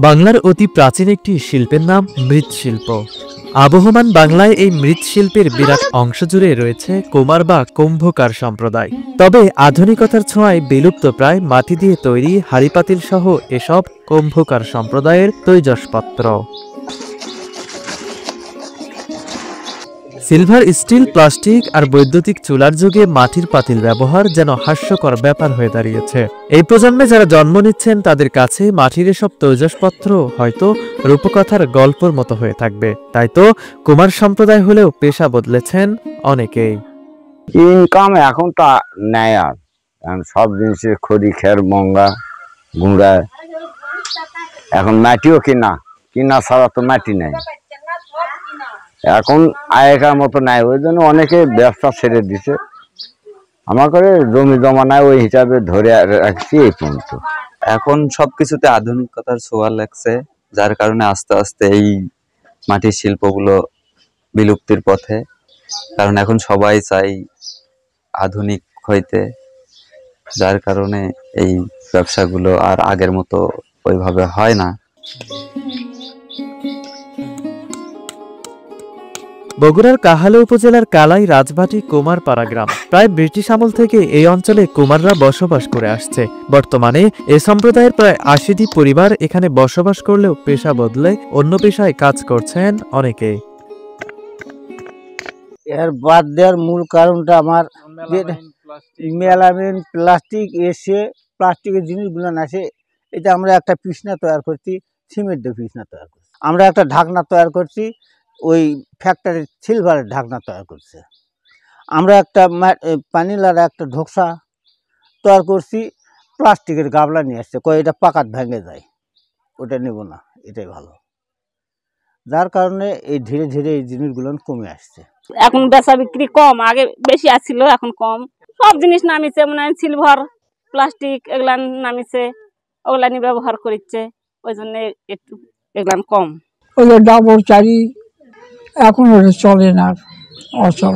বাংলার অতি প্রাচীন একটি শিল্পের নাম মৃৎশিল্প। আবহমান বাংলায় এই মৃৎশিল্পের বিরাট অংশ জুড়ে রয়েছে কুমার বা কুম্ভকার সম্প্রদায়। তবে আধুনিকতার ছোঁয়ায় বিলুপ্ত প্রায় মাটি দিয়ে তৈরি হাঁড়িপাতিল সহ এসব কুম্ভকার সম্প্রদায়ের তৈজসপত্র। সিলভার, স্টিল, প্লাস্টিক আর বৈদ্যুতিক চুলার যুগে মাটির পাতিল ব্যবহার যেন হাস্যকর ব্যাপার হয়ে দাঁড়িয়েছে। এই প্রজন্মে যারা জন্ম নিচ্ছেন তাদের কাছে মাটির এসব তৈজসপত্র হয়তো রূপকথার গল্পের মতো হয়ে থাকবে। তাই তো কুমার সম্প্রদায় হলেও পেশা বদলেছেন অনেকেই। ইনকাম এখন তো নেয়, আর সব জিনিসের খড়ি, খের, মঙ্গা, গুঁড়া, এখন মাটিও কিনা ছাড়া তো মাটি নেই, এখন আগেকার মতো নাই। ওই জন্য অনেকে ব্যবসা ছেড়ে দিছে। আমার করে জমি জমা নাই, ওই হিসাবে ধরে রাখছি এই পর্যন্ত। এখন সবকিছুতে আধুনিকতার ছোঁয়া লাগছে, যার কারণে আস্তে আস্তে এই মাটির শিল্পগুলো বিলুপ্তির পথে। কারণ এখন সবাই চাই আধুনিক হইতে, যার কারণে এই ব্যবসাগুলো আর আগের মতো ওইভাবে হয় না। বগুড়ার কাহালে উপজেলার কালাই রাজবাটি কুমারপাড়া গ্রাম। প্রায় ব্রিটিশ আমল থেকে এই অঞ্চলে কুমাররা বসবাস করে আসছে। বর্তমানে এ সম্প্রদায়ের প্রায় ৮০টি পরিবার এখানে বসবাস করলেও পেশা বদলে অন্য পেশায় কাজ করছেন অনেকে। এর বাদ দেওয়ার মূল কারণটা আমার মেলামিন প্লাস্টিক এসে, প্লাস্টিকের জিনিসগুলো আসে। এটা আমরা একটা পিসনা তৈরি করছি, সিমেন্টের পিসনা তৈরি করছি। আমরা একটা ঢাকনা তৈরি করছি, ওই ফ্যাক্টরির সিলভারের ঢাকনা তৈরি করছে। আমরা একটা পানিলার একটা ঢোকসা তৈরি করছি, প্লাস্টিকের গাবলা নিয়ে আসছে, কয় এটা পাকাত ভেঙে যায়, ওটা নেব না, এটাই ভালো। যার কারণে এই ধীরে ধীরে এই জিনিসগুলো কমে আসছে। এখন বেচা বিক্রি কম, আগে বেশি আসছিল, এখন কম। সব জিনিস নামিছে, মানে সিলভার, প্লাস্টিক এগুলা নামিছে, ওগুলা নিয়ে ব্যবহার করছে, ওই জন্য একটু এগুলা কম। ওই ডাবর চারি এখন ওটা চলে না, অচল।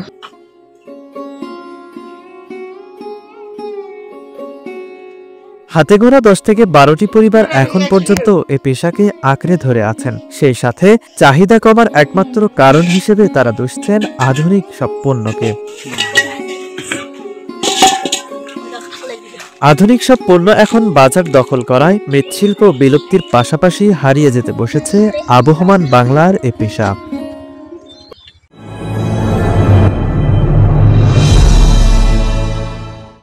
হাতে গোনা ১০ থেকে ১২টি পরিবার এখন পর্যন্ত এ পেশাকে আঁকড়ে ধরে আছেন। সেই সাথে চাহিদা কমার একমাত্র কারণ হিসেবে তারা দুষছেন আধুনিক সব পণ্যকে। আধুনিক সব পণ্য এখন বাজার দখল করায় মৃৎশিল্প বিলুপ্তির পাশাপাশি হারিয়ে যেতে বসেছে আবহমান বাংলার এ পেশা।